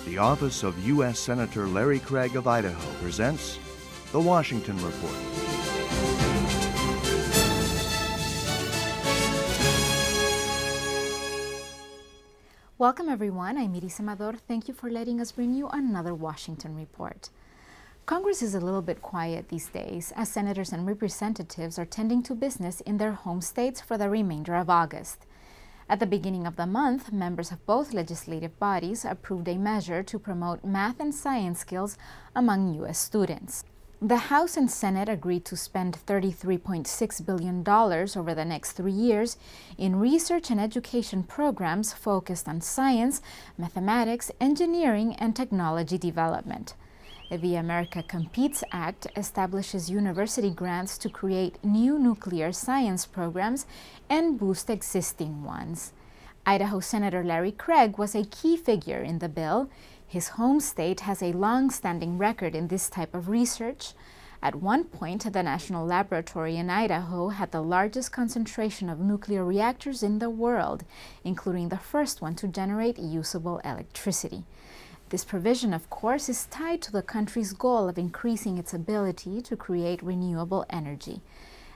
The office of U.S. Senator Larry Craig of Idaho presents the Washington Report. Welcome everyone, I'm Iris Amador. Thank you for letting us bring you another Washington Report. Congress is a little bit quiet these days as senators and representatives are tending to business in their home states for the remainder of August. At the beginning of the month, members of both legislative bodies approved a measure to promote math and science skills among U.S. students. The House and Senate agreed to spend $33.6 billion over the next 3 years in research and education programs focused on science, mathematics, engineering, and technology development. The America Competes Act establishes university grants to create new nuclear science programs and boost existing ones. Idaho Senator Larry Craig was a key figure in the bill. His home state has a long-standing record in this type of research. At one point, the National Laboratory in Idaho had the largest concentration of nuclear reactors in the world, including the first one to generate usable electricity. This provision, of course, is tied to the country's goal of increasing its ability to create renewable energy.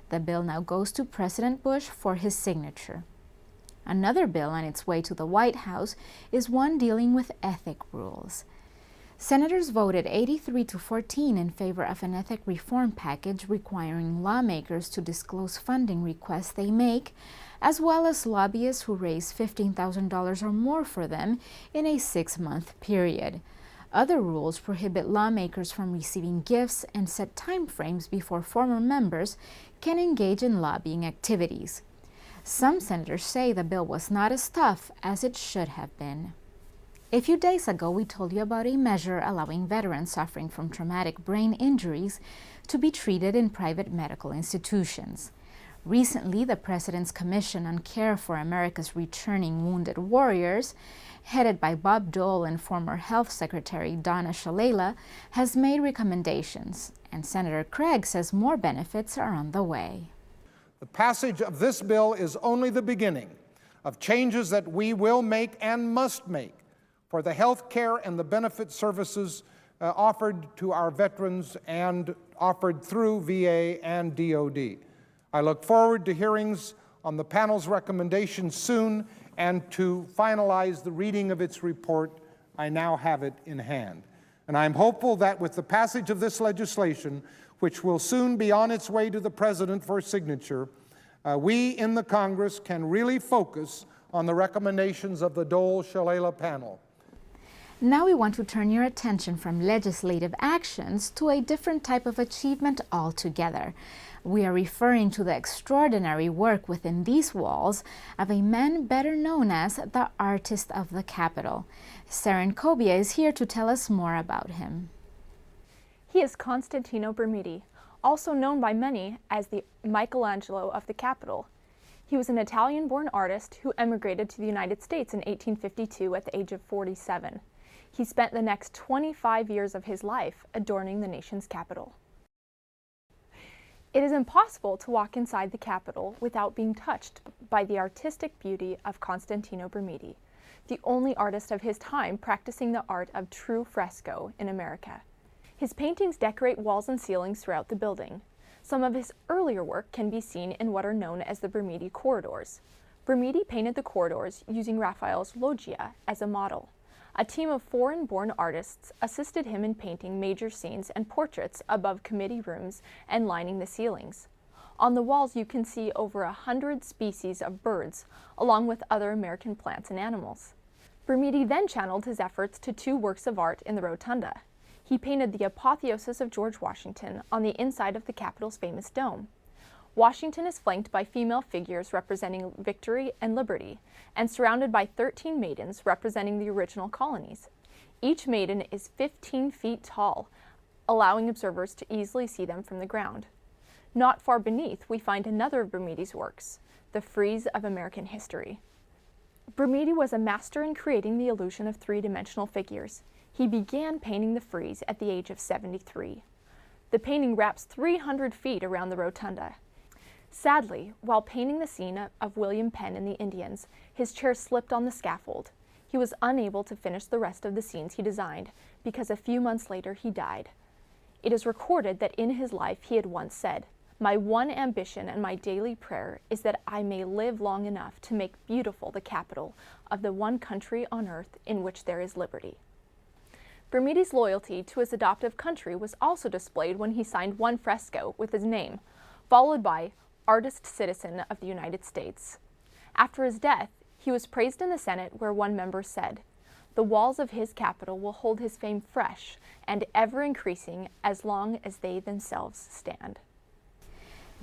The bill now goes to President Bush for his signature. Another bill on its way to the White House is one dealing with ethic rules. Senators voted 83-14 in favor of an ethic reform package requiring lawmakers to disclose funding requests they make, as well as lobbyists who raise $15,000 or more for them in a 6-month period. Other rules prohibit lawmakers from receiving gifts and set timeframes before former members can engage in lobbying activities. Some senators say the bill was not as tough as it should have been. A few days ago, we told you about a measure allowing veterans suffering from traumatic brain injuries to be treated in private medical institutions. Recently, the President's Commission on Care for America's Returning Wounded Warriors, headed by Bob Dole and former Health Secretary Donna Shalala, has made recommendations, and Senator Craig says more benefits are on the way. The passage of this bill is only the beginning of changes that we will make and must make for the health care and the benefit services offered to our veterans and offered through VA and DOD. I look forward to hearings on the panel's recommendations soon and to finalize the reading of its report. I now have it in hand. And I'm hopeful that with the passage of this legislation, which will soon be on its way to the President for signature, we in the Congress can really focus on the recommendations of the Dole-Shalala panel. Now we want to turn your attention from legislative actions to a different type of achievement altogether. We are referring to the extraordinary work within these walls of a man better known as the artist of the Capitol. Saren Kobia is here to tell us more about him. He is Constantino Brumidi, also known by many as the Michelangelo of the Capitol. He was an Italian-born artist who emigrated to the United States in 1852 at the age of 47. He spent the next 25 years of his life adorning the nation's capital. It is impossible to walk inside the Capitol without being touched by the artistic beauty of Constantino Brumidi, the only artist of his time practicing the art of true fresco in America. His paintings decorate walls and ceilings throughout the building. Some of his earlier work can be seen in what are known as the Brumidi corridors. Brumidi painted the corridors using Raphael's Loggia as a model. A team of foreign-born artists assisted him in painting major scenes and portraits above committee rooms and lining the ceilings. On the walls you can see over 100 species of birds, along with other American plants and animals. Brumidi then channeled his efforts to 2 works of art in the rotunda. He painted the apotheosis of George Washington on the inside of the Capitol's famous dome. Washington is flanked by female figures representing victory and liberty, and surrounded by 13 maidens representing the original colonies. Each maiden is 15 feet tall, allowing observers to easily see them from the ground. Not far beneath, we find another of Brumidi's works, the frieze of American history. Brumidi was a master in creating the illusion of 3-dimensional figures. He began painting the frieze at the age of 73. The painting wraps 300 feet around the rotunda. Sadly, while painting the scene of William Penn and the Indians, his chair slipped on the scaffold. he was unable to finish the rest of the scenes he designed because a few months later he died. It is recorded that in his life he had once said, "My one ambition and my daily prayer is that I may live long enough to make beautiful the capital of the one country on earth in which there is liberty." Brumidi's loyalty to his adoptive country was also displayed when he signed one fresco with his name, followed by Artist Citizen of the United States. After his death, he was praised in the Senate, where one member said, "The walls of his capital will hold his fame fresh and ever increasing as long as they themselves stand."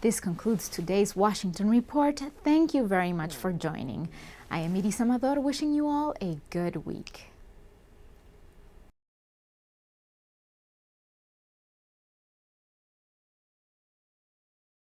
This concludes today's Washington Report. Thank you very much for joining. I am Iris Amador, wishing you all a good week.